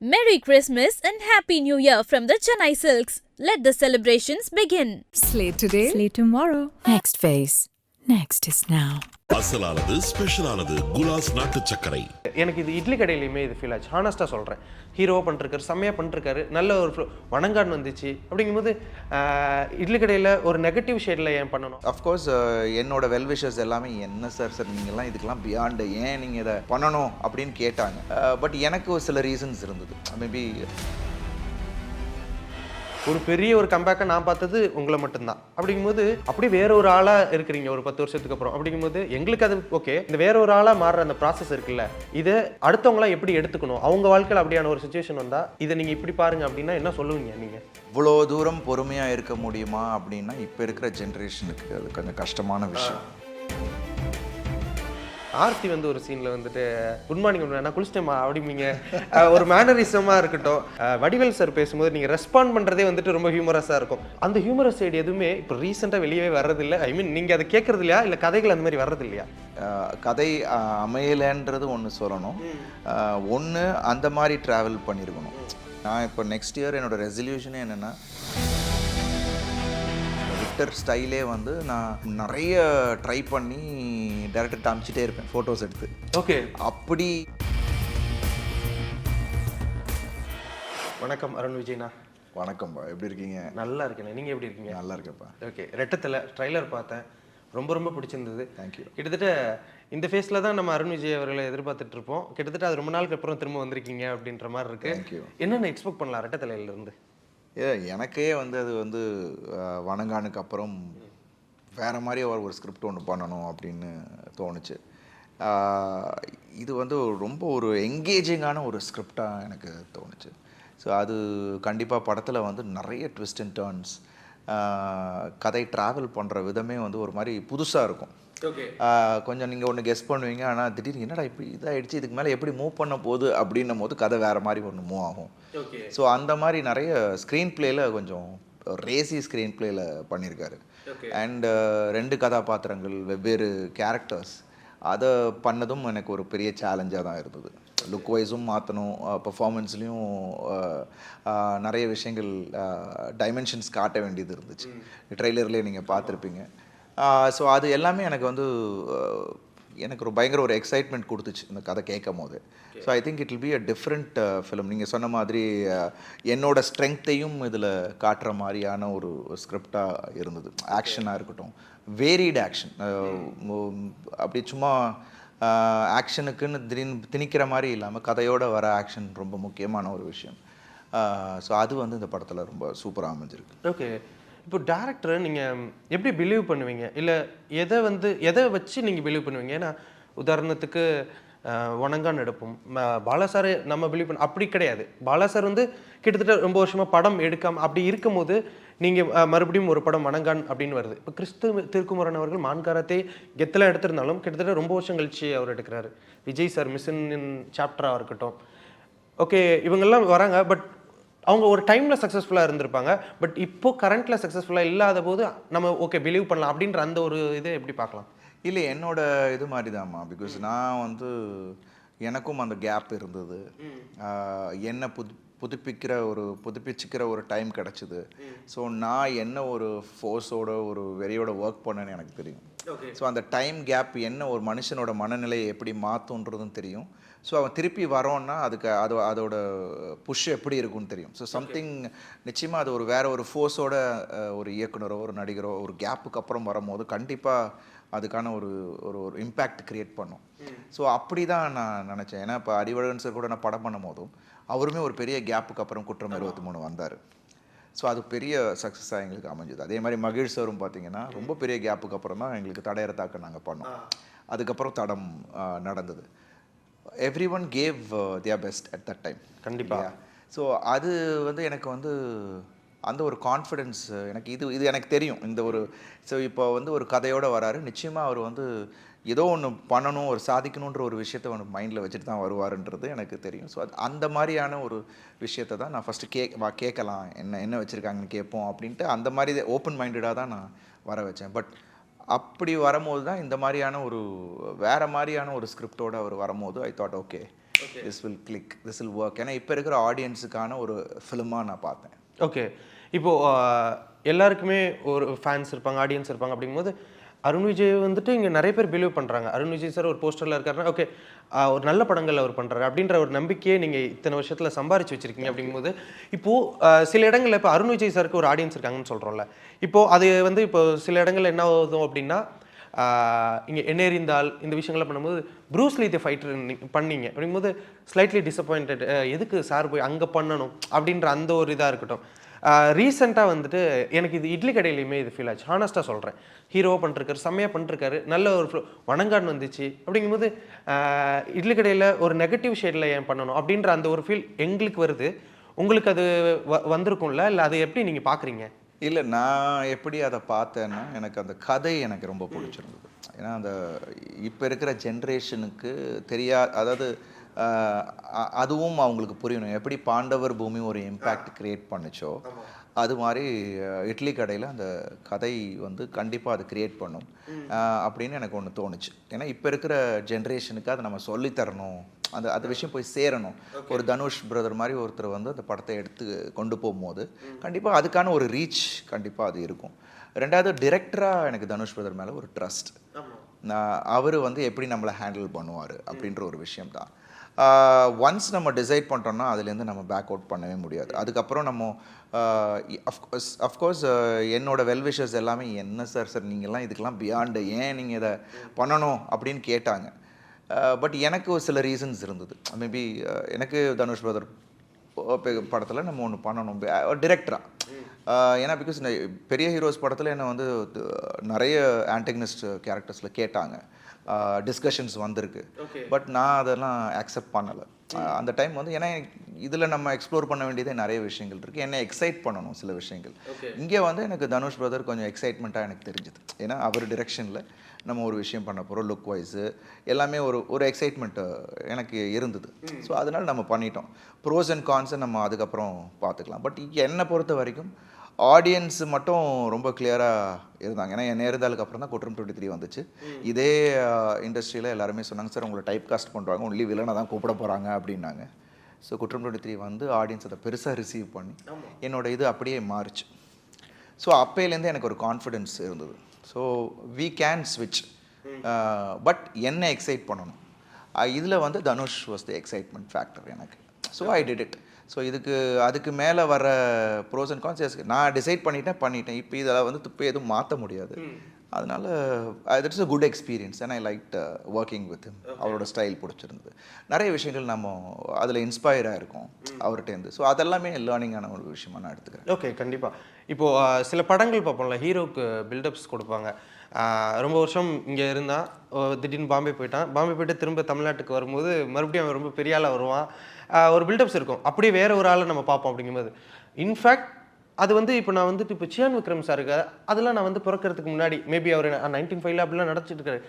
Merry Christmas and Happy New Year from the Chennai Silks. Let the celebrations begin. Slate today, slate tomorrow. Next phase. Next is now. அசலானது ஸ்பெஷலானது குலாஸ் நாட்டு சர்க்கரை. எனக்கு இது இட்லி கடையிலையுமே இது feel ஆச்சு. ஹானஸ்ட்டாக சொல்கிறேன், ஹீரோவாக பண்ணிருக்காரு, செம்மையாக பண்ணிருக்காரு, நல்ல ஒரு வணங்கான் வந்துச்சு. அப்படிங்கும்போது இட்லி கடையில் ஒரு நெகட்டிவ் ஷேடில் ஏன் பண்ணணும்? அஃப்கோர்ஸ் என்னோட வெல்விஷர்ஸ் எல்லாமே என்ன சார் நீங்கள்லாம் இதுக்கெல்லாம் பியாண்டு ஏன் நீங்கள் இதை பண்ணணும் அப்படின்னு கேட்டாங்க. பட் எனக்கு ஒரு சில ரீசன்ஸ் இருந்தது. மேபி ஒரு பெரிய ஒரு கம்பேக்கை நான் பார்த்தது உங்களை மட்டும்தான். அப்படிங்கும்போது அப்படியே வேற ஒரு ஆளாக இருக்கிறீங்க ஒரு 10 வருஷத்துக்கு அப்புறம். அப்படிங்கும்போது எங்களுக்கு அது ஓகே, இந்த வேற ஒரு ஆளாக மாறுற அந்த ப்ராசஸ் இருக்குல்ல, இதை அடுத்தவங்களாம் எப்படி எடுத்துக்கணும்? அவங்க வாழ்க்கையில் அப்படியான ஒரு சுச்சுவேஷன் வந்தால் இதை நீங்கள் இப்படி பாருங்க அப்படின்னா என்ன சொல்லுவீங்க நீங்கள்? இவ்வளோ தூரம் பொறுமையாக இருக்க முடியுமா அப்படின்னா இப்போ இருக்கிற ஜென்ரேஷனுக்கு அது கொஞ்சம் கஷ்டமான விஷயம். ஆர்த்தி வந்து ஒரு சீனில் வந்துட்டு குட் மார்னிங் நான் குளிச்சிட்டேமா அப்படிங்க, ஒரு மேனரிசமாக இருக்கட்டும். வடிவேல் சார் பேசும்போது நீங்கள் ரெஸ்பாண்ட் பண்ணுறதே வந்துட்டு ரொம்ப ஹியூமரஸாக இருக்கும். அந்த ஹியூமரஸ் சைடு எதுவுமே இப்போ ரீசெண்டாக வெளியவே வர்றதில்லை. ஐ மீன் நீங்கள் அதை கேட்கறது இல்லையா, இல்லை கதைகள் அந்த மாதிரி வர்றது இல்லையா? கதை அமையலைன்றது ஒன்று சொல்லணும். ஒன்று அந்த மாதிரி ட்ராவல் பண்ணியிருக்கணும். நான் இப்போ நெக்ஸ்ட் இயர் என்னோடய ரெசல்யூஷனே என்னென்னா, ஸ்டைலே வந்து நான் நிறைய ட்ரை பண்ணி டைரக்டர் காமிச்சிட்டே இருப்பேன், ஃபோட்டோஸ் எடுத்து. ஓகே, அப்படி. வணக்கம் அருண் விஜய்ண்ணா. வணக்கம்ப்பா, எப்படி இருக்கீங்க? நல்லா இருக்கேண்ணே, நீங்கள் எப்படி இருக்கீங்க? நல்லா இருக்கேன்ப்பா. ஓகே, ரெட்டத்தில் ட்ரைலர் பார்த்தேன், ரொம்ப பிடிச்சிருந்தது. தேங்க்யூ. கிட்டத்தட்ட இந்த ஃபேஸில் தான் நம்ம அருண் விஜய் அவர்களை எதிர்பார்த்துட்டு இருப்போம். கிட்டத்தட்ட அது ரொம்ப நாளுக்கு அப்புறம் திரும்ப வந்திருக்கீங்க அப்படின்ற மாதிரி இருக்கு. தேங்க்யூ. என்னென்ன எக்ஸ்பெக்ட் பண்ணலாம் ரெட்டத்தலையிலிருந்து? எனக்கே வந்து அது வந்து வணங்கானுக்கு அப்புறம் வேறு மாதிரி ஒரு ஸ்கிரிப்ட் ஒன்று பண்ணணும் அப்படின்னு தோணுச்சு. இது வந்து ரொம்ப ஒரு என்கேஜிங்கான ஒரு ஸ்கிரிப்டாக எனக்கு தோணுச்சு. ஸோ அது கண்டிப்பாக படத்தில் வந்து நிறைய ட்விஸ்ட் அண்ட் டர்ன்ஸ், கதை ட்ராவல் பண்ணுற விதமே வந்து ஒரு மாதிரி புதுசாக இருக்கும். கொஞ்சம் நீங்கள் ஒன்று கெஸ் பண்ணுவீங்க, ஆனால் திடீர்னு என்னடா இப்படி இதாகிடுச்சு, இதுக்கு மேலே எப்படி மூவ் பண்ண போகுது அப்படின்னும் போது கதை வேறு மாதிரி ஒன்று மூவ் ஆகும். ஸோ அந்த மாதிரி நிறைய ஸ்க்ரீன் பிளேயில் கொஞ்சம் ரேசி ஸ்க்ரீன் பிளேயில் பண்ணியிருக்காரு. அண்ட் 2 கதாபாத்திரங்கள், வெவ்வேறு கேரக்டர்ஸ், அதை பண்ணதும் எனக்கு ஒரு பெரிய சேலஞ்சாக தான் இருந்தது. லுக் வைஸும் மாற்றணும், பர்ஃபார்மன்ஸ்லேயும் நிறைய விஷயங்கள், டைமென்ஷன்ஸ் காட்ட வேண்டியது இருந்துச்சு. ட்ரெய்லர்லேயே நீங்கள் பார்த்துருப்பீங்க. ஸோ அது எல்லாமே எனக்கு வந்து எனக்கு ஒரு பயங்கர ஒரு எக்ஸைட்மெண்ட் கொடுத்துச்சு இந்த கதை கேட்கும் போது. So I think it will be a different film. நீங்கள் சொன்ன மாதிரி என்னோட ஸ்ட்ரென்த்தையும் இதில் காட்டுற மாதிரியான ஒரு ஸ்கிரிப்டாக இருந்தது. ஆக்ஷனாக இருக்கட்டும், வேரிடு ஆக்ஷன், அப்படி சும்மா ஆக்ஷனுக்குன்னு திணிக்கிற மாதிரி இல்லாமல் கதையோடு வர ஆக்ஷன் ரொம்ப முக்கியமான ஒரு விஷயம். ஸோ அது வந்து இந்த படத்தில் ரொம்ப சூப்பராக அமைஞ்சிருக்கு. ஓகே, இப்போ டேரக்டரை நீங்கள் எப்படி பிலீவ் பண்ணுவீங்க, இல்லை எதை வச்சு நீங்கள் பிலீவ் பண்ணுவீங்க? ஏன்னா உதாரணத்துக்கு வணங்கான் எடுப்போம், பாலாசாரை நம்ம பிலீவ் பண்ண அப்படி கிடையாது. பாலாசார் வந்து கிட்டத்தட்ட ரொம்ப வருஷமாக படம் எடுக்காமல் அப்படி இருக்கும்போது நீங்கள் மறுபடியும் ஒரு படம் வணங்கான் அப்படின்னு வருது. இப்போ திருக்குமரன் அவர்கள் மான்காரத்தை கெத்தெல்லாம் எடுத்திருந்தாலும் கிட்டத்தட்ட ரொம்ப வருஷம் கழிச்சு அவர் எடுக்கிறாரு. விஜய் சார் மிஷன் சாப்டராக இருக்கட்டும், ஓகே இவங்கெல்லாம் வராங்க. பட் அவங்க ஒரு டைமில் சக்ஸஸ்ஃபுல்லாக இருந்திருப்பாங்க. பட் இப்போ கரண்ட்டில் சக்ஸஸ்ஃபுல்லாக இல்லாத போது நம்ம ஓகே பிலீவ் பண்ணலாம் அப்படின்ற அந்த ஒரு இதை எப்படி பார்க்கலாம்? இல்லை, என்னோட இது மாதிரி தான்மா. பிகாஸ் நான் வந்து எனக்கும் அந்த கேப் இருந்தது. என்னை புதுப்பிச்சுக்கிற ஒரு டைம் கிடச்சிது. ஸோ நான் என்ன ஒரு ஃபோர்ஸோட ஒரு வெறியோட ஒர்க் பண்ணேன்னு எனக்கு தெரியும். ஸோ அந்த டைம் கேப் என்ன ஒரு மனுஷனோட மனநிலையை எப்படி மாற்றுன்றதும் தெரியும். ஸோ அவன் திருப்பி வரோன்னா அதோட புஷ் எப்படி இருக்குன்னு தெரியும். ஸோ சம்திங் நிச்சயமாக அது ஒரு வேறு ஒரு ஃபோர்ஸோட ஒரு இயக்குனரோ ஒரு நடிகரோ ஒரு கேப்புக்கு அப்புறம் வரும்போது கண்டிப்பாக அதுக்கான ஒரு ஒரு ஒரு இம்பேக்ட் க்ரியேட் பண்ணும். ஸோ அப்படி தான் நான் நினச்சேன். ஏன்னா இப்போ அறிவழகன் சார் கூட நான் படம் பண்ணும் போதும் அவருமே ஒரு பெரிய கேப்புக்கு அப்புறம் குற்றம் 23 வந்தார். ஸோ அது பெரிய சக்ஸஸாக எங்களுக்கு அமைஞ்சுது. அதே மாதிரி மகிழ் சாரும் பார்த்தீங்கன்னா ரொம்ப பெரிய கேப்புக்கு அப்புறம் தான் எங்களுக்கு தடையறத்தாக்க நாங்கள் பண்ணோம். அதுக்கப்புறம் தடம் நடந்தது. Everyone gave their best at that time. கண்டிப்பாக. ஸோ அது வந்து எனக்கு வந்து அந்த ஒரு கான்ஃபிடென்ஸ் எனக்கு இது எனக்கு தெரியும். இந்த ஒரு ஸோ இப்போ வந்து ஒரு கதையோடு வராரு, நிச்சயமாக அவர் வந்து ஏதோ ஒன்று பண்ணணும், ஒரு சாதிக்கணுன்ற ஒரு விஷயத்தை ஒன்று மைண்டில் வச்சுட்டு தான் வருவாருன்றது எனக்கு தெரியும். ஸோ அந்த மாதிரியான ஒரு விஷயத்தை தான் நான் ஃபஸ்ட்டு கேட்கலாம், என்ன வச்சுருக்காங்கன்னு கேட்போம் அப்படின்ட்டு அந்த மாதிரி ஓப்பன் மைண்டடாக தான் நான் வர வச்சேன். பட் அப்படி வரும்போது தான் இந்த மாதிரியான ஒரு வேறு மாதிரியான ஒரு ஸ்கிரிப்டோடு அவர் வரும்போது I thought okay this will click, this will work. ஏன்னா இப்போ இருக்கிற ஆடியன்ஸுக்கான ஒரு ஃபிலிமாக நான் பார்த்தேன். ஓகே. இப்போது எல்லாருக்குமே ஒரு ஃபேன்ஸ் இருப்பாங்க, ஆடியன்ஸ் இருப்பாங்க. அப்படிங்கும்போது அருண் விஜய் வந்துட்டு இங்கே நிறைய பேர் பிலீவ் பண்ணுறாங்க. அருண் விஜய் சார் ஒரு போஸ்டரில் இருக்காருன்னா ஓகே ஒரு நல்ல படங்கள் அவர் பண்ணுறாரு அப்படின்ற ஒரு நம்பிக்கையை நீங்கள் இத்தனை வருஷத்தில் சம்பாரிச்சு வச்சுருக்கீங்க. அப்படிங்கும்போது இப்போது சில இடங்களில் இப்போ அருண் விஜய் சாருக்கு ஒரு ஆடியன்ஸ் இருக்காங்கன்னு சொல்கிறோம்ல, இப்போது அது வந்து இப்போ சில இடங்களில் என்ன ஆகுதும் அப்படின்னா இங்கே எண்ணெறிந்தால் இந்த விஷயங்கள்லாம் பண்ணும்போது ப்ரூஸ்லி தி ஃபைட்டர் பண்ணீங்க அப்படிங்கும்போது ஸ்லைட்லி டிசப்பாயிண்டட், எதுக்கு சார் போய் அங்கே பண்ணணும் அப்படின்ற அந்த ஒரு இதாக இருக்கட்டும். ரீசெண்டாக வந்துட்டு எனக்கு இது இட்லி கடையிலையுமே இது ஃபீல் ஆச்சு. ஹானஸ்ட்டாக சொல்கிறேன், ஹீரோவாக பண்ணிருக்காரு, செம்மையாக பண்ணிருக்காரு, நல்ல ஒரு வணங்கான் வந்துச்சு. அப்படிங்கும்போது இட்லி கடையில் ஒரு நெகட்டிவ் ஷேடில் ஏன் பண்ணணும் அப்படின்ற அந்த ஒரு ஃபீல் எங்களுக்கு வருது. உங்களுக்கு அது வந்திருக்கும்ல, இல்லை அதை எப்படி நீங்கள் பார்க்குறீங்க? இல்லை, நான் எப்படி அதை பார்த்தேன்னா எனக்கு அந்த கதை எனக்கு ரொம்ப பிடிச்சிருந்தது. ஏன்னா அந்த இப்போ இருக்கிற ஜென்ரேஷனுக்கு அதாவது அதுவும் அவங்களுக்கு புரியணும். எப்படி பாண்டவர் பூமி ஒரு இம்பேக்ட் கிரியேட் பண்ணிச்சோ அது மாதிரி இட்லி கடையில் அந்த கதை வந்து கண்டிப்பாக அது கிரியேட் பண்ணும் அப்படின்னு எனக்கு ஒன்று தோணுச்சு. ஏன்னா இப்போ இருக்கிற ஜென்ரேஷனுக்கு அதை நம்ம சொல்லித்தரணும், அந்த விஷயம் போய் சேரணும். ஒரு தனுஷ் பிரதர் மாதிரி ஒருத்தர் வந்து அந்த படத்தை எடுத்து கொண்டு போகும்போது கண்டிப்பாக அதுக்கான ஒரு ரீச் கண்டிப்பாக அது இருக்கும். ரெண்டாவது டிரெக்டராக எனக்கு தனுஷ் பிரதர் மேலே ஒரு ட்ரஸ்ட். அவர் வந்து எப்படி நம்மளை ஹேண்டில் பண்ணுவார் அப்படின்ற ஒரு விஷயம் தான். ஒன்ஸ் நம்ம டிசைட் பண்ணிட்டோம்னா அதுலேருந்து நம்ம பேக் அவுட் பண்ணவே முடியாது. அதுக்கப்புறம் நம்ம அஃப்கோர்ஸ் என்னோட வெல்விஷர்ஸ் எல்லாமே என்ன சார் நீங்கள்லாம் இதுக்கெல்லாம் பியாண்டு ஏன் நீங்கள் இதை பண்ணணும் அப்படின்னு கேட்டாங்க. பட் எனக்கு ஒரு சில ரீசன்ஸ் இருந்தது. மேபி எனக்கு தனுஷ் பிரதர் படத்தில் நம்ம ஒன்று பண்ணணும் டிரெக்டராக. ஏன்னா பிகாஸ் பெரிய ஹீரோஸ் படத்தில் என்னை வந்து நிறைய ஆன்டகனிஸ்ட் கேரக்டர்ஸில் கேட்டாங்க, டிஸ்கஷன்ஸ் வந்திருக்கு. பட் நான் அதெல்லாம் அக்செப்ட் பண்ணலை அந்த டைம் வந்து. ஏன்னா இதில் நம்ம எக்ஸ்ப்ளோர் பண்ண வேண்டியதே நிறைய விஷயங்கள் இருக்குது, என்னை எக்ஸைட் பண்ணணும் சில விஷயங்கள். இங்கே வந்து எனக்கு தனுஷ் பிரதர் கொஞ்சம் எக்ஸைட்மெண்ட்டாக எனக்கு தெரிஞ்சுது. ஏன்னா அவர் டிரெக்ஷனில் நம்ம ஒரு விஷயம் பண்ண போகிறோம், லுக் வைஸு எல்லாமே ஒரு எக்ஸைட்மெண்ட் எனக்கு இருந்தது. ஸோ அதனால் நம்ம பண்ணிட்டோம். ப்ரோஸ் அண்ட் கான்ஸை நம்ம அதுக்கப்புறம் பார்த்துக்கலாம். பட் என்னை பொறுத்த வரைக்கும் ஆடியன்ஸு மட்டும் ரொம்ப கிளியராக இருந்தாங்க. ஏன்னா என் நேர்ந்தாலுக்கு அப்புறம் தான் குற்றம் 23 வந்துச்சு. இதே இண்டஸ்ட்ரியில் எல்லாருமே சொன்னாங்க, சார் உங்களை டைப் காஸ்ட் பண்ணுறாங்க, ஒன்லி வில்லனை தான் கூப்பிட போகிறாங்க அப்படின்னாங்க. ஸோ குற்றம் 23 வந்து ஆடியன்ஸ் அதை பெருசாக ரிசீவ் பண்ணி என்னோடய இது அப்படியே மாறிச்சு. ஸோ அப்போலேருந்து எனக்கு ஒரு கான்ஃபிடென்ஸ் இருந்தது. ஸோ வி கேன் ஸ்விட்ச், பட் என்னை எக்ஸைட் பண்ணணும். இதில் வந்து Dhanush was the excitement factor எனக்கு. So I did it. So அதுக்கு மேலே வர ப்ரோஸ் அண்ட் கான்ஸ் நான் டிசைட் பண்ணிட்டேன். இப்போ இதில் வந்து இப்போ எதுவும் மாற்ற முடியாது. அதனால் that's a good experience. And I like working with him. அவரோட ஸ்டைல் பிடிச்சிருந்தது. நிறைய விஷயங்கள் நம்ம அதில் இன்ஸ்பயராக இருக்கும் அவர்கிட்டேருந்து. ஸோ அதெல்லாமே லேர்னிங்கான ஒரு விஷயமா நான் எடுத்துக்கிறேன். ஓகே, கண்டிப்பாக. இப்போது சில படங்கள் பார்ப்போம்ல, ஹீரோவுக்கு பில்டப்ஸ் கொடுப்பாங்க. ரொம்ப வருஷம் இங்கே இருந்தால் திடீர்னு பாம்பே போயிட்டு திரும்ப தமிழ்நாட்டுக்கு வரும்போது மறுபடியும் அவன் ரொம்ப பெரிய ஆளாக வருவான். ஒரு பில்டப்ஸ் இருக்கும். அப்படியே வேற ஒரு ஆளை நம்ம பார்ப்போம். அப்படிங்கும்போது இன்ஃபேக்ட் அது வந்து இப்போ நான் வந்துட்டு இப்போ சியான் விக்ரம் சாருக்கு அதெல்லாம் நான் வந்து பிறக்கிறதுக்கு முன்னாடி மேபி அவர் 1905 அப்படிலாம் நடச்சிட்டு இருக்காரு.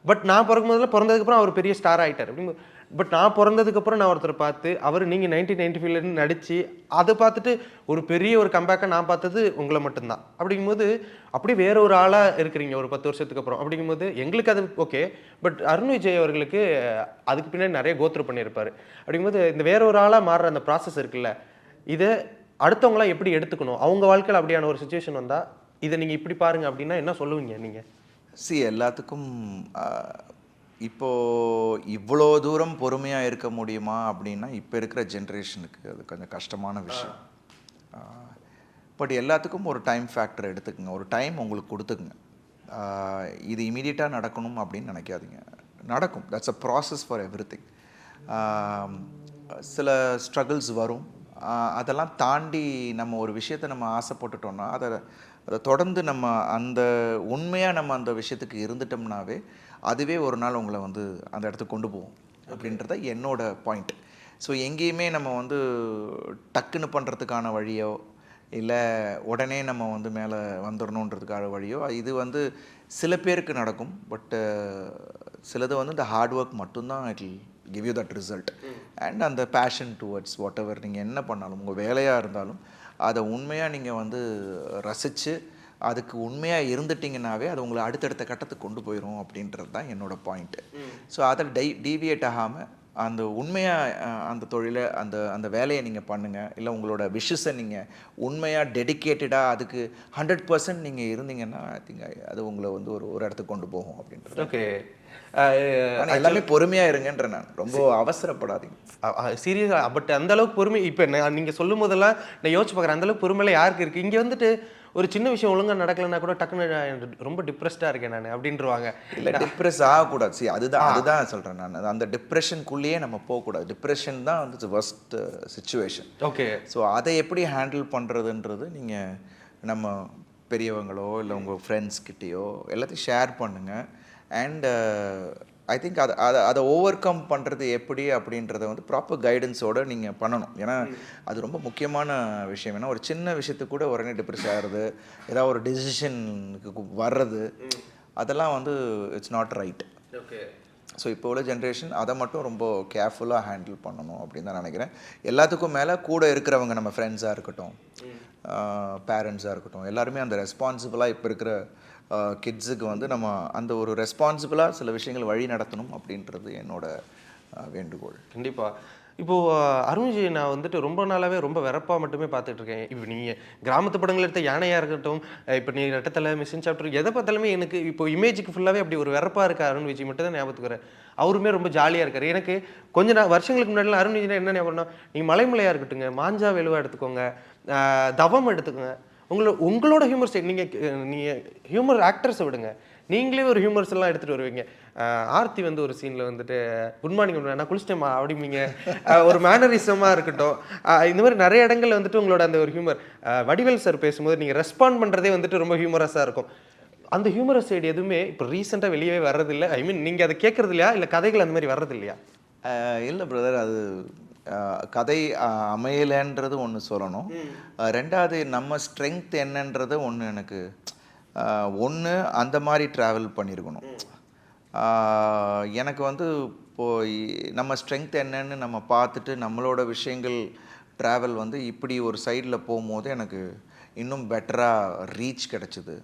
பட் நான் பிறந்ததுக்கப்புறம் அவர் பெரிய ஸ்டார் ஆகிட்டார். அப்படிங்கும்போது பட் நான் பிறந்ததுக்கப்புறம் நான் ஒருத்தர் பார்த்து அவர் நீங்கள் 1995 நடித்து அதை பார்த்துட்டு ஒரு பெரிய ஒரு கம்பேக்காக நான் பார்த்தது உங்களை மட்டும்தான். அப்படிங்கும்போது அப்படியே வேற ஒரு ஆளாக இருக்கிறீங்க ஒரு 10 வருஷத்துக்கு அப்புறம். அப்படிங்கும்போது எங்களுக்கு அது ஓகே. பட் அருண் விஜய் அவர்களுக்கு அதுக்கு பின்னாடி நிறைய கோத்ரூ பண்ணியிருப்பார். அப்படிங்கும்போது இந்த வேற ஒரு ஆளாக மாறுற அந்த ப்ராசஸ் இருக்குல்ல, இதை அடுத்தவங்களாம் எப்படி எடுத்துக்கணும்? அவங்க வாழ்க்கையில் அப்படியான ஒரு சுச்சுவேஷன் வந்தால் இதை நீங்கள் இப்படி பாருங்க அப்படின்னா என்ன சொல்லுவீங்க நீங்கள்? எல்லாத்துக்கும் இப்போது இவ்வளோ தூரம் பொறுமையாக இருக்க முடியுமா அப்படின்னா இப்போ இருக்கிற ஜென்ரேஷனுக்கு அது கொஞ்சம் கஷ்டமான விஷயம். பட் எல்லாத்துக்கும் ஒரு டைம் ஃபேக்டர் எடுத்துக்கோங்க, ஒரு டைம் உங்களுக்கு கொடுத்துக்குங்க. இது இமீடியட்டாக நடக்கணும் அப்படின்னு நினைக்காதீங்க, நடக்கும். That's a process for everything. சில ஸ்ட்ரகிள்ஸ் வரும், அதெல்லாம் தாண்டி நம்ம ஒரு விஷயத்தை நம்ம ஆசைப்பட்டுட்டோம்னா அதை தொடர்ந்து நம்ம உண்மையாக நம்ம அந்த விஷயத்துக்கு இருந்துட்டோம்னாவே அதுவே ஒரு நாள் உங்களை வந்து அந்த இடத்துக்கு கொண்டு போகும் அப்படின்றத என்னோட பாயிண்ட். ஸோ எங்கேயுமே நம்ம வந்து டக்குன்னு பண்ணுறதுக்கான வழியோ இல்லை உடனே நம்ம வந்து மேலே வந்துடணுன்றதுக்கான வழியோ இது வந்து சில பேருக்கு நடக்கும். பட்டு சிலது வந்து இந்த ஹார்ட் ஒர்க் மட்டும்தான் it will give you that result. And அந்த பேஷன் டுவர்ட்ஸ் வாட் எவர் நீங்கள் என்ன பண்ணாலும் உங்கள் வேலையாக இருந்தாலும் அதை உண்மையாக நீங்கள் வந்து ரசித்து அதுக்கு உண்மையாக இருந்துட்டிங்கனாவே அது உங்களை அடுத்தடுத்த கட்டத்துக்கு கொண்டு போயிடும் அப்படின்றது தான் என்னோடய பாயிண்ட்டு. ஸோ அதை டீவியேட் ஆகாமல் அந்த உண்மையாக அந்த தொழிலை அந்த வேலையை நீங்கள் பண்ணுங்கள். இல்லை உங்களோட விஷஸை நீங்கள் உண்மையாக டெடிக்கேட்டடாக அதுக்கு 100% நீங்கள் இருந்தீங்கன்னா ஐ திங்க் அது உங்களை வந்து ஒரு இடத்துக்கு கொண்டு போகும் அப்படின்றது. ஓகே. ஆனால் எல்லாமே பொறுமையாக இருங்கன்ற, நான் ரொம்ப அவசரப்படாதீங்க. சீரியஸாக பட் அந்த அளவுக்கு பொறுமை இப்போ நீங்கள் சொல்லும் போதெல்லாம் நான் யோசிச்சு பார்க்குறேன், அந்த அளவுக்கு பொறுமையில யாருக்கு இருக்குது? இங்கே வந்துட்டு ஒரு சின்ன விஷயம் ஒழுங்காக நடக்கலைன்னா கூட டக்குன்னு ரொம்ப டிப்ரெஸ்டாக இருக்கேன் நான் அப்படின்றவாங்க. இல்லை, டிப்ரெஸ் ஆகக்கூடாது. சரி, அதுதான் சொல்கிறேன் நான். அந்த டிப்ரெஷனுக்குள்ளேயே நம்ம போகக்கூடாது. டிப்ரெஷன் தான் வந்து வர்ஸ்ட் சிச்சுவேஷன். ஓகே. ஸோ அதை எப்படி ஹேண்டில் பண்ணுறதுன்றது நீங்கள் நம்ம பெரியவங்களோ இல்லை உங்கள் ஃப்ரெண்ட்ஸ்கிட்டேயோ எல்லாத்தையும் ஷேர் பண்ணுங்கள். அண்ட் ஐ திங்க் அதை ஓவர் கம் பண்ணுறது எப்படி அப்படின்றத வந்து ப்ராப்பர் கைடன்ஸோடு நீங்கள் பண்ணணும். ஏன்னா அது ரொம்ப முக்கியமான விஷயம். ஏன்னா ஒரு சின்ன விஷயத்துக்கு கூட உடனே டிப்ரெஸ் ஆகிறது, ஏதாவது ஒரு டெசிஷனுக்கு வர்றது, அதெல்லாம் வந்து it's not right. Okay. So இப்போ உள்ள ஜென்ரேஷன் அதை மட்டும் ரொம்ப கேர்ஃபுல்லாக ஹேண்டில் பண்ணணும் அப்படின்னு தான் நினைக்கிறேன். எல்லாத்துக்கும் மேலே கூட இருக்கிறவங்க, நம்ம ஃப்ரெண்ட்ஸாக இருக்கட்டும், பேரண்ட்ஸாக இருக்கட்டும், எல்லாருமே அந்த ரெஸ்பான்சிபிளாக இப்போ இருக்கிற கிட்ஸுக்கு வந்து நம்ம அந்த ஒரு ரெஸ்பான்சிபிளாக சில விஷயங்கள் வழி நடத்தணும் அப்படின்றது என்னோட வேண்டுகோள். கண்டிப்பாக. இப்போது அருண்ஜி, நான் வந்துட்டு ரொம்ப நாளாகவே ரொம்ப வெறப்பாக மட்டுமே பார்த்துட்டு இருக்கேன். இப்போ நீங்கள் கிராமத்து படங்கள் எடுத்த யானையாக இருக்கட்டும், இப்போ நீ ரெட்டத்தலை, மிஷன் சாப்டர், எதை பார்த்தாலுமே எனக்கு இப்போ இமேஜுக்கு ஃபுல்லாகவே அப்படி ஒரு வெறப்பாக இருக்க அருண் விஜய் மட்டும் தான் ஞாபகத்துக்கு வரேன். அவருமே ரொம்ப ஜாலியாக இருக்கார். எனக்கு வருஷங்களுக்கு முன்னாடிலாம் அருண் விஜய்னா என்ன ஞாபகம்னா, நீங்கள் மலைமலையாக இருக்கட்டுங்க, மாஞ்சா வெளுவாக எடுத்துக்கோங்க, தவம் எடுத்துக்கோங்க, உங்களோட ஹியூமர் ஸ்டைல், நீங்கள் ஹியூமர் ஆக்டர்ஸை விடுங்க, நீங்களே ஒரு ஹியூமர்ஸ் எல்லாம் எடுத்துகிட்டு வருவீங்க. ஆர்த்தி வந்து ஒரு சீனில் வந்துட்டு குட் மார்னிங் நான் குளிச்சிட்டேம்மா அப்படிங்க, ஒரு மேனரிசமாக இருக்கட்டும், இந்த மாதிரி நிறைய இடங்கள்ல வந்துட்டு உங்களோட அந்த ஒரு ஹியூமர், வடிவேல் சார் பேசும்போது நீங்கள் ரெஸ்பாண்ட் பண்ணுறதே வந்துட்டு ரொம்ப ஹியூமரஸாக இருக்கும். அந்த ஹியூமரஸ் சைடு எதுவுமே இப்போ ரீசெண்டாக வெளியவே வர்றதில்லை. ஐ மீன் நீங்கள் அதை கேட்குறது இல்லையா, இல்லை கதைகள் அந்த மாதிரி வர்றது இல்லையா? இல்லை பிரதர், அது கதை அமையலைன்றது ஒன்று சொல்லணும். ரெண்டாவது நம்ம ஸ்ட்ரென்த் என்னன்றது ஒன்று எனக்கு ஒன்று அந்த மாதிரி ட்ராவல் பண்ணியிருக்கணும். எனக்கு வந்து இப்போது நம்ம ஸ்ட்ரென்த் என்னன்னு நம்ம பார்த்துட்டு நம்மளோட விஷயங்கள் ட்ராவல் வந்து இப்படி ஒரு சைடில் போகும்போது எனக்கு இன்னும் பெட்டராக ரீச் கிடச்சிது.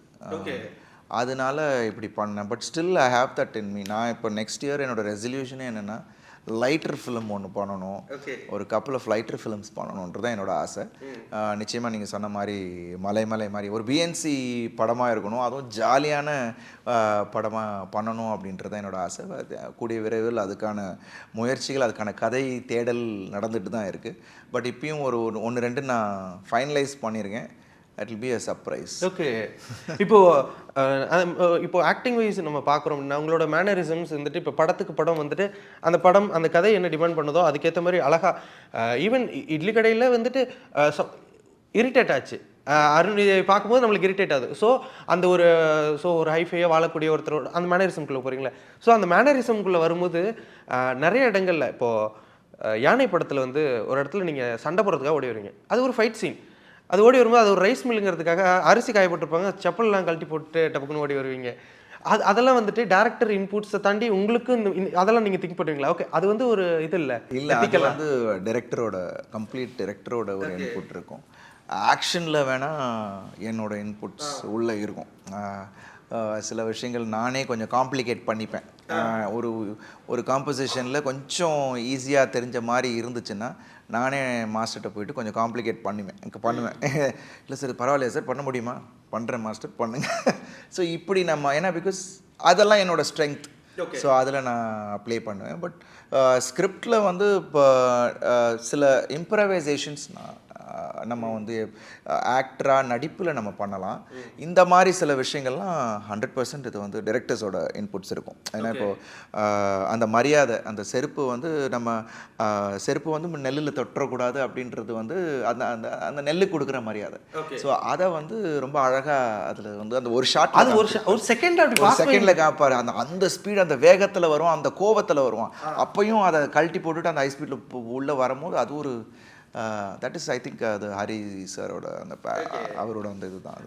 அதனால இப்படி பண்ணேன். But still I have that in me. நான் இப்போ நெக்ஸ்ட் இயர் என்னோடய ரெசல்யூஷனே என்னென்னா லைட்டர் ஃபிலிம் ஒன்று பண்ணணும், ஒரு கப்பல் ஆஃப் லைட்டர் ஃபிலிம்ஸ் பண்ணணுன்றது தான் என்னோடய ஆசை. நிச்சயமாக நீங்கள் சொன்ன மாதிரி மலை மாதிரி ஒரு பிஎன்சி படமாக இருக்கணும், அதுவும் ஜாலியான படமாக பண்ணணும் அப்படின்றது தான் என்னோடய ஆசை. கூடிய விரைவில் அதுக்கான முயற்சிகள், அதுக்கான கதை தேடல் நடந்துட்டு தான் இருக்குது. பட் இப்பயும் ஒரு 1-2 நான் ஃபைனலைஸ் பண்ணியிருக்கேன். It will be a surprise. Okay. இப்போ ஆக்டிங் வைஸ் நம்ம பார்க்குறோம் அப்படின்னா உங்களோட மேனரிசம்ஸ் வந்துட்டு இப்போ படத்துக்கு படம் வந்துட்டு அந்த கதை என்ன டிமாண்ட் பண்ணுதோ அதுக்கேற்ற மாதிரி அழகாக ஈவன் இட்லி கடையில் வந்துட்டு இரிட்டேட் ஆச்சு. அருண் பார்க்கும்போது நம்மளுக்கு இரிட்டேட் ஆகுது. ஸோ ஒரு ஹைஃபையாக வாழக்கூடிய ஒருத்தர் அந்த மேனரிசம்குள்ளே போகிறீங்களே, ஸோ அந்த மேனரிசம்குள்ளே வரும்போது நிறைய இடங்களில் இப்போது யானை படத்தில் வந்து ஒரு இடத்துல நீங்கள் சண்டை போடுறதுக்காக ஓடி வருவீங்க, அது ஒரு ஃபைட் சீன். அது ஓடி வரும்போது அது ஒரு ரைஸ் மில்லுங்கிறதுக்காக அரிசி காயப்பட்டிருப்பாங்க, செப்பல்லாம் கழட்டி போட்டு டப்புக்குன்னு ஓடி வருவீங்க. அதெல்லாம் வந்துட்டு டேரக்டர் இன்புட்ஸை தாண்டி உங்களுக்கு அதெல்லாம் நீங்கள் திங்க் பண்ணுவீங்களா? ஓகே, அது வந்து ஒரு இது இல்லை, அது வந்து கம்ப்ளீட் டைரக்டரோட ஒரு இன்புட் இருக்கும். ஆக்ஷனில் வேணால் என்னோட இன்புட்ஸ் உள்ளே இருக்கும். சில விஷயங்கள் நானே கொஞ்சம் காம்ப்ளிகேட் பண்ணிப்பேன். ஒரு காம்போசிஷனில் கொஞ்சம் ஈஸியாக தெரிஞ்ச மாதிரி இருந்துச்சுன்னா நானே மாஸ்டர்கிட்ட போயிட்டு கொஞ்சம் காம்ப்ளிகேட் பண்ணுவேன். இல்லை சார் பரவாயில்லையா சார், பண்ண முடியுமா, பண்ணுறேன் மாஸ்டர் பண்ணுங்க. ஸோ இப்படி நம்ம ஏன்னா பிகாஸ் அதெல்லாம் என்னோடய ஸ்ட்ரென்த். ஸோ அதில் நான் ப்ளே பண்ணுவேன். பட் ஸ்கிரிப்டில் வந்து இப்போ சில இம்ப்ரவைசேஷன்ஸ் நம்ம வந்து ஆக்டராக நடிப்பில் நம்ம பண்ணலாம். இந்த மாதிரி சில விஷயங்கள்லாம் 100% இது வந்து டைரக்டர்ஸோட இன்புட்ஸ் இருக்கும். ஏன்னா இப்போது அந்த மரியாதை, அந்த செருப்பு வந்து நெல்லில் தொட்டக்கூடாது அப்படின்றது வந்து அந்த நெல்லுக்கு கொடுக்குற மரியாதை. ஸோ அதை வந்து ரொம்ப அழகாக அதில் வந்து அந்த ஒரு ஷாட், அது ஒரு செகண்டில் காப்பாரு. அந்த ஸ்பீடு, அந்த வேகத்தில் வரும், அந்த கோபத்தில் வருவான். அப்பையும் அதை கழட்டி போட்டுட்டு அந்த ஹை ஸ்பீடில் உள்ளே வரும்போது அது ஒரு தட் இஸ் ஐ திங்க் அது ஹரி சாரோட அவரோட அந்த இதுதான்.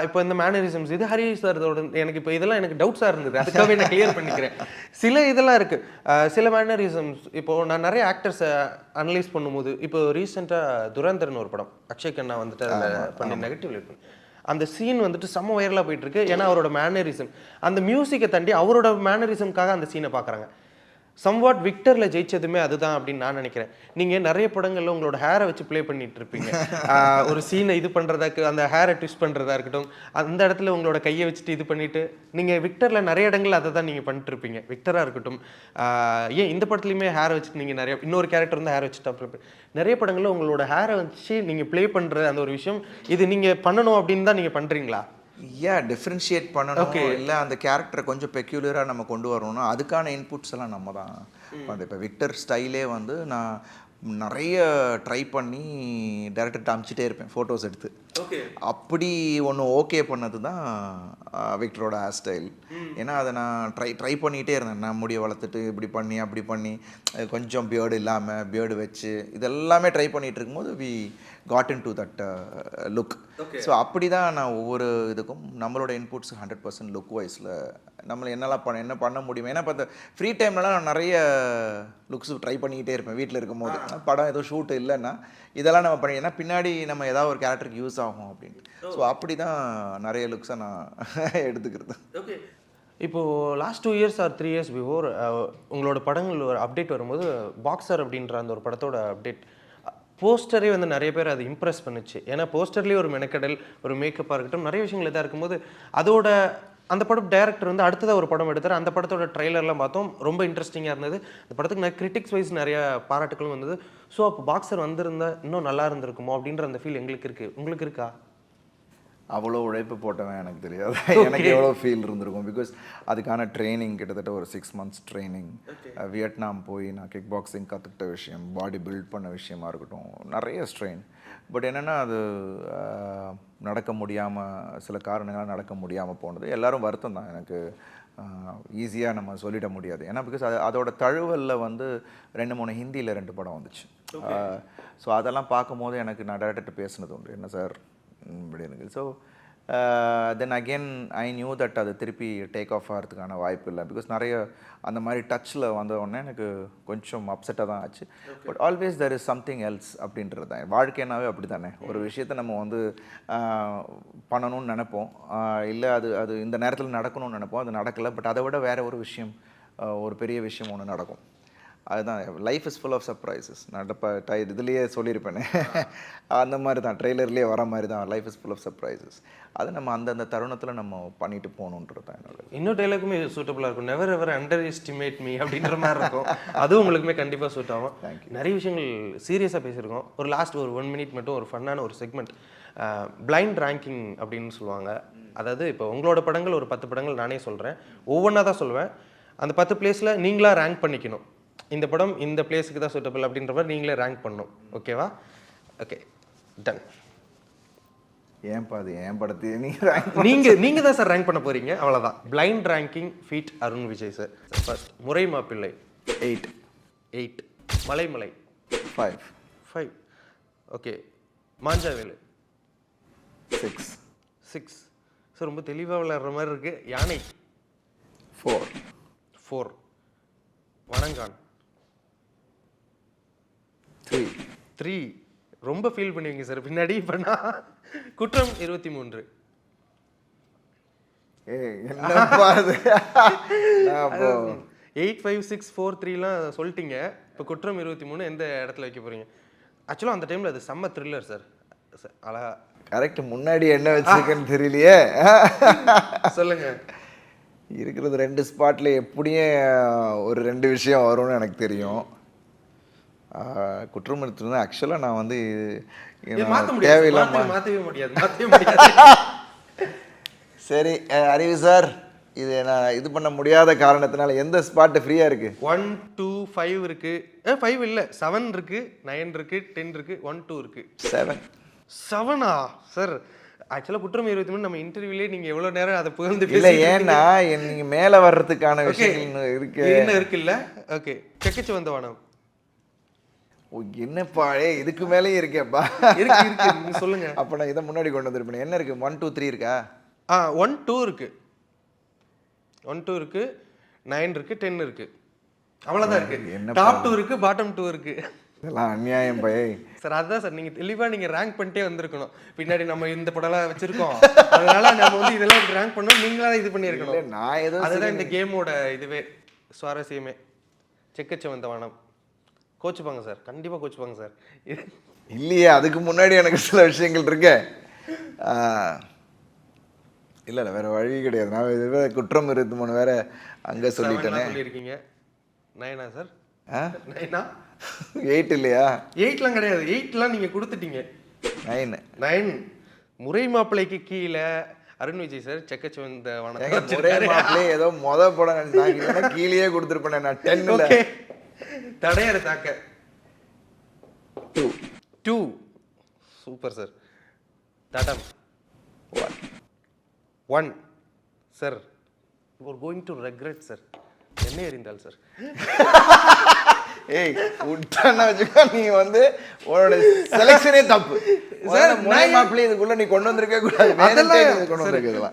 இப்போ இந்த மேனரிசம்ஸ் இது ஹரி சாரோட எனக்கு இப்போ இதெல்லாம் எனக்கு டவுட்ஸாக இருந்தது, அதுக்காகவே நான் கிளியர் பண்ணிக்கிறேன். சில இதெல்லாம் இருக்குது, சில மேனரிசம்ஸ். இப்போது நான் நிறைய ஆக்டர்ஸை அனலைஸ் பண்ணும்போது இப்போ ரீசெண்டாக துரந்தர்னு ஒரு படம் அக்ஷய் கண்ணா வந்துட்டு அதில் பண்ணி நெகட்டிவ் இருக்கும். அந்த சீன் வந்துட்டு செம்ம வைரலாக போயிட்டு இருக்கு. ஏன்னா அவரோட மேனரிசம், அந்த மியூசிக்கை தாண்டி அவரோட மேனரிசம்காக அந்த சீனை பார்க்குறாங்க. சம்வாட் விக்டரில் ஜெயிச்சதுமே அதுதான் அப்படின்னு நான் நினைக்கிறேன். நீங்கள் நிறைய படங்களில் உங்களோட ஹேரை வச்சு ப்ளே பண்ணிட்டு இருப்பீங்க. ஒரு சீனை இது பண்ணுறதாக்கு அந்த ஹேரை ட்விஸ்ட் பண்ணுறதா இருக்கட்டும், அந்த இடத்துல உங்களோட கையை வச்சுட்டு இது பண்ணிட்டு நீங்கள் விக்டரில் நிறைய இடங்கள் அதை தான் நீங்கள் பண்ணிட்டு இருப்பீங்க. விக்டராக இருக்கட்டும், ஏன் இந்த படத்துலையுமே ஹேரை வச்சுட்டு நீங்கள் நிறைய இன்னொரு கேரக்டர் வந்து ஹேரை வச்சுட்டு நிறைய படங்களில் உங்களோட ஹேரை வச்சு நீங்கள் ப்ளே பண்ணுற அந்த ஒரு விஷயம் இது நீங்கள் பண்ணணும் அப்படின்னு தான் நீங்கள் பண்ணுறீங்களா? டிஃப்ரென்ஷியேட் பண்ணணும், இல்லை அந்த கேரக்டரை கொஞ்சம் பெக்யூலராக நம்ம கொண்டு வரணும்னா அதுக்கான இன்புட்ஸ் எல்லாம் நம்ம தான் பண்ணுறோம். இப்போ விக்டர் ஸ்டைலே வந்து நான் நிறைய ட்ரை பண்ணி டேரக்டர்கிட்ட அமுச்சிட்டே இருப்பேன் ஃபோட்டோஸ் எடுத்து. அப்படி ஒன்று ஓகே பண்ணது தான் விக்டரோட ஹேர் ஸ்டைல். ஏன்னா அதை நான் ட்ரை பண்ணிகிட்டே இருந்தேன். நான் முடியை வளர்த்துட்டு இப்படி பண்ணி அப்படி பண்ணி கொஞ்சம் பியர்டு இல்லாமல் பியர்டு வச்சு இதெல்லாமே ட்ரை பண்ணிகிட்டு இருக்கும்போது we got into that look. So அப்படி தான் நான் ஒவ்வொரு இதுக்கும் நம்மளோட இன்புட்ஸ் 100% லுக் வைஸில் நம்மளை என்ன பண்ண முடியும். ஏன்னா இப்போ அந்த ஃப்ரீ டைம்லலாம் நான் நிறைய லுக்ஸ் ட்ரை பண்ணிக்கிட்டே இருப்பேன் வீட்டில் இருக்கும்போது. படம் ஏதோ ஷூட்டு இல்லைன்னா இதெல்லாம் நம்ம பண்ணி, ஏன்னா பின்னாடி நம்ம ஏதாவது ஒரு கேரக்டருக்கு யூஸ் ஆகும் அப்படின்ட்டு. ஸோ அப்படி தான் நிறைய லுக்ஸை நான் எடுத்துக்கிறது. ஓகே, இப்போது last 2 years or 3 years before உங்களோட படங்கள் ஒரு அப்டேட் வரும்போது பாக்ஸர் அப்படின்ற அந்த ஒரு படத்தோட அப்டேட் போஸ்டரே வந்து நிறைய பேர் அது இம்ப்ரெஸ் பண்ணுச்சு. ஏன்னா போஸ்டர்லேயே ஒரு மெனக்கடல், ஒரு மேக்கப்பாக இருக்கட்டும், நிறைய விஷயங்கள் இதாக இருக்கும்போது அதோட அந்த படம் டைரக்டர் வந்து அடுத்ததாக ஒரு படம் எடுத்தார். அந்த படத்தோட ட்ரெய்லர்லாம் பார்த்தோம், ரொம்ப இன்ட்ரெஸ்டிங்காக இருந்தது. அந்த படத்துக்கு நிறைய கிரிட்டிக்ஸ் வைஸ் நிறைய பாராட்டுகளும் வந்தது. ஸோ அப்போ பாக்ஸர் வந்திருந்தா இன்னும் நல்லா இருந்திருக்குமோ அப்படின்ற அந்த ஃபீல் எங்களுக்கு இருக்குது. உங்களுக்கு இருக்கா? அவ்வளோ உழைப்பு போட்டவன் எனக்கு தெரியாது. எனக்கு எவ்வளோ ஃபீல் இருந்திருக்கும். பிகாஸ் அதுக்கான ட்ரைனிங் கிட்டத்தட்ட ஒரு 6 months ட்ரைனிங். வியட்நாம் போய் நான் கிக் பாக்ஸிங் கற்றுக்கிட்ட விஷயம், பாடி பில்ட் பண்ண விஷயமா இருக்கட்டும், நிறைய ஸ்ட்ரெயின். பட் என்னென்னா அது நடக்க முடியாமல், சில காரணங்களால் நடக்க முடியாமல் போனது எல்லோரும் வருத்தம் தான். எனக்கு ஈஸியாக நம்ம சொல்லிட முடியாது. ஏன்னா பிகாஸ் அதோட தழுவலில் வந்து 2-3 ஹிந்தியில் 2 படம் வந்துச்சு. ஸோ அதெல்லாம் பார்க்கும்போது எனக்கு நான் டேரக்டர்கிட்ட பேசினது உண்டு, என்ன சார் இப்படி எனக்கு. So then again I knew that அது திருப்பி டேக் ஆஃப் ஆகிறதுக்கான வாய்ப்பு இல்லை. பிகாஸ் நிறைய அந்த மாதிரி டச்சில் வந்த உடனே எனக்கு கொஞ்சம் அப்செட்டாக தான் ஆச்சு. But always there is something else அப்படின்றது தான் வாழ்க்கைனாவே அப்படி தானே. ஒரு விஷயத்தை நம்ம வந்து பண்ணணும்னு நினைப்போம், இல்லை அது இந்த நேரத்தில் நடக்கணும்னு நினைப்போம், அது நடக்கலை. பட் அதை விட வேறு ஒரு விஷயம், ஒரு பெரிய விஷயம் ஒன்று நடக்கும். அதுதான் life is full of surprises. நான் இப்போ இதுலேயே சொல்லியிருப்பேனே அந்த மாதிரி தான், ட்ரெய்லர்லேயே வர மாதிரி தான், life is full of surprises. அதை நம்ம அந்தந்த தருணத்தில் நம்ம பண்ணிட்டு போகணுன்றது தான் என்னோட. இன்னும் டைலாக்குமே சூட்டபுளாக இருக்கும், never ever under estimate me அப்படின்ற மாதிரி இருக்கும். அதுவும் உங்களுக்குமே கண்டிப்பாக சூட் ஆகும். நிறைய விஷயங்கள் சீரியஸாக பேசியிருக்கோம். ஒரு லாஸ்ட் ஒரு 1 minute மட்டும் ஒரு ஃபன்னான ஒரு செக்மெண்ட், பிளைண்ட் ரேங்கிங் அப்படின்னு சொல்லுவாங்க. அதாவது இப்போ உங்களோட படங்கள் ஒரு 10 படங்கள் நானே சொல்கிறேன், ஒவ்வொன்றா தான் சொல்லுவேன். அந்த 10 பிளேஸில் நீங்களாக ரேங்க் பண்ணிக்கணும். இந்த படம் இந்த பிளேஸுக்கு தான் சூட்டபிள் அப்படின்ற மாதிரி நீங்களே ரேங்க் பண்ணணும். ஓகேவா? Okay, done. ஏன்பா அது என் படத்தை நீங்க தான் சார் ரேங்க் பண்ண போறீங்க, அவ்வளோதான். Blind ranking feat Arun Vijay sir. First முறை மாப்பிள்ளை 8. மலைமலை 5. ஓகே, மாஞ்சாவேலு 6. சார் ரொம்ப தெளிவாக விளையாடுற மாதிரி இருக்கு. யானை 4. வணங்கான் 3. ரொம்ப ஃபீல் பண்ணுவீங்க சார் பின்னாடி. இப்போ நான் குற்றம் 23. 8, 5, 6, 4, 3லாம் சொல்லிட்டீங்க. இப்போ குற்றம் 23 எந்த இடத்துல வைக்க போறீங்க? ஆக்சுவலாக அந்த டைமில் அது செம்ம த்ரில்லர் சார். அழகா கரெக்ட். முன்னாடி என்ன வச்சிருக்கேன்னு தெரியலையே. சொல்லுங்க. இருக்கிறது 2 ஸ்பாட்ல எப்படியும் ஒரு 2 விஷயம் வரும்னு எனக்கு தெரியும். குற்றம் எடுத்துருந்தா ஆக்சுவலாக நான் வந்து தேவையில்லாம மாற்றவே முடியாது. சரி அறிவு சார், இது நான் இது பண்ண முடியாத காரணத்தினால எந்த ஸ்பாட் ஃப்ரீயாக இருக்கு? 1, 2, 5 இருக்கு. 5 இல்லை, 7 இருக்கு, 9 இருக்கு, 10 இருக்கு, 1, 2 இருக்கு. 7ஆ சார்? ஆக்சுவலாக குற்றம் 23 நம்ம இன்டர்வியூலேயே நீங்கள் எவ்வளோ நேரம் அதை புகழ்ந்து இல்லை, ஏன்னா நீங்கள் மேலே வர்றதுக்கான விஷயம் இருக்கு. என்ன இருக்குல்ல? ஓகே, செக்கச்சு வந்த வானம். ஓ என்னப்பா, இதுக்கு மேலேயும் இருக்கேப்பா. இருக்கு சொல்லுங்க. அப்போ நான் இதை முன்னாடி கொண்டு வந்திருப்பேன். என்ன இருக்கு? 1, 2, 3 இருக்கா? 1, 2 இருக்கு, 1, 2 இருக்கு, 9 இருக்கு, 10 இருக்கு, அவ்வளோதான் இருக்கு. டாப் 2 இருக்கு, பாட்டம் 2 இருக்கு. இதெல்லாம் அநியாயம் பை சார். அதுதான் சார், நீங்கள் தெளிவாக நீங்கள் ரேங்க் பண்ணிட்டே வந்திருக்கணும். பின்னாடி நம்ம இந்த படம்லாம் வச்சிருக்கோம், அதனால நம்ம வந்து இதெல்லாம் ரேங்க் பண்ணோம், நீங்களாம் இது பண்ணியிருக்கணும். நான் ஏதோ அதுதான் இந்த கேமோட இதுவே சுவாரஸ்யமே. செக்கச்சவந்த வானம் கோச்சுப்பாங்க சார், கண்டிப்பாக கோச்சுப்பாங்க சார். இல்லையே, அதுக்கு முன்னாடி எனக்கு சில விஷயங்கள் இருக்கு. இல்லை இல்லை, வேறு வழி கிடையாது. நான் இது குற்றம் 23 வேற அங்கே சொல்லிட்டேனே. சொல்லியிருக்கீங்க. 9 சார்? 9 8 இல்லையா? 8லாம் கிடையாது, 8லாம் நீங்கள் கொடுத்துட்டீங்க. 9 முறை மாப்பிள்ளைக்கு கீழே அருண் விஜய் சார் செக்கச்சவந்த வானம். முறை மாப்பிள்ளை ஏதோ படம் நினைச்சாங்க, கீழே கொடுத்துருப்பேன் நான். 10 தடையற தாக்க 2 சூப்பர் சார். தடம் 1 sir. You are going to regret sir. என்ன எறிந்தால் சார்? ஏய் உட்டான வச்சுக்கோ, நீ வந்து உன்னோட செலக்ஷனே தப்பு சார். முறை மாப்பிள்ளை இதுக்குள்ள நீ கொண்டு வந்திருக்க கூடாது.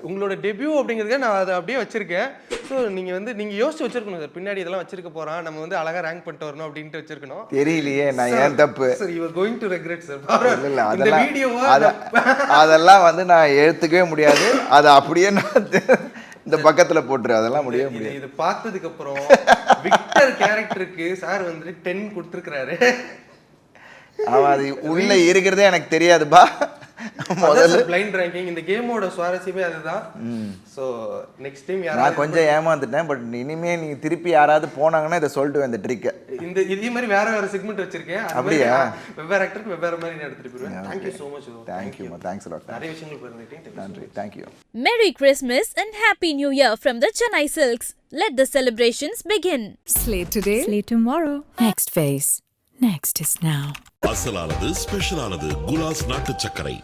உங்களோட டெபியூ அப்படிங்கிறதுக்கு நான் அதை அப்படியே வச்சிருக்கேன். ஸோ நீங்கள் வந்து நீங்கள் யோசிச்சு வச்சிருக்கணும் சார். பின்னாடி இதெல்லாம் வச்சிருக்க போகிறான், நம்ம வந்து அழகாக ரேங்க் பண்ணிட்டு வரணும் அப்படின்ட்டு வச்சிருக்கணும். தெரியலையே நான் ஏன் தப்பு sir. You are going to regret sir. இல்லை அதெல்லாம் வந்து நான் எடுத்துக்கவே முடியாது. அதை அப்படியே நான் இந்த பக்கத்துல போட்டுரு, அதெல்லாம் முடியாது. இது பார்த்ததுக்கு அப்புறம் விக்டர் கேரக்டருக்கு சார் வந்து 10 கொடுத்துருக்காரு. அவன் அது உள்ள இருக்கிறதே எனக்கு தெரியாதுப்பா. முதல்ல பிளைண்ட் ரேங்கிங் இந்த கேமோட சுவாரஸ்யமே அதுதான். சோ நெக்ஸ்ட் டைம் நான் கொஞ்சம் ஏமாந்துட்டேன். பட் இனிமே நீ திருப்பி யாராவது போனாங்கன்னா இதை சொல்லிட்டு இந்த ட்ரிக்கை. இந்த இதே மாதிரி வேற செக்மெண்ட் வச்சிருக்கேன். அப்படியா? வெவ்வேறு ஆக்டருக்கு வெவ்வேறு மாதிரி நான் எடுத்துட்டு போயிருவேன். Thank you so much. Thanks a lot. நிறைய விஷயங்கள் பகிர்ந்துட்டேன். நன்றி. Thank you. Merry Christmas and Happy New Year from the Chennai Silks. Let the celebrations begin. Slate today, Slate tomorrow. Next phase. Next is now. அசலானது ஸ்பெஷலானது குலாஸ் நாட்டு சர்க்கரை.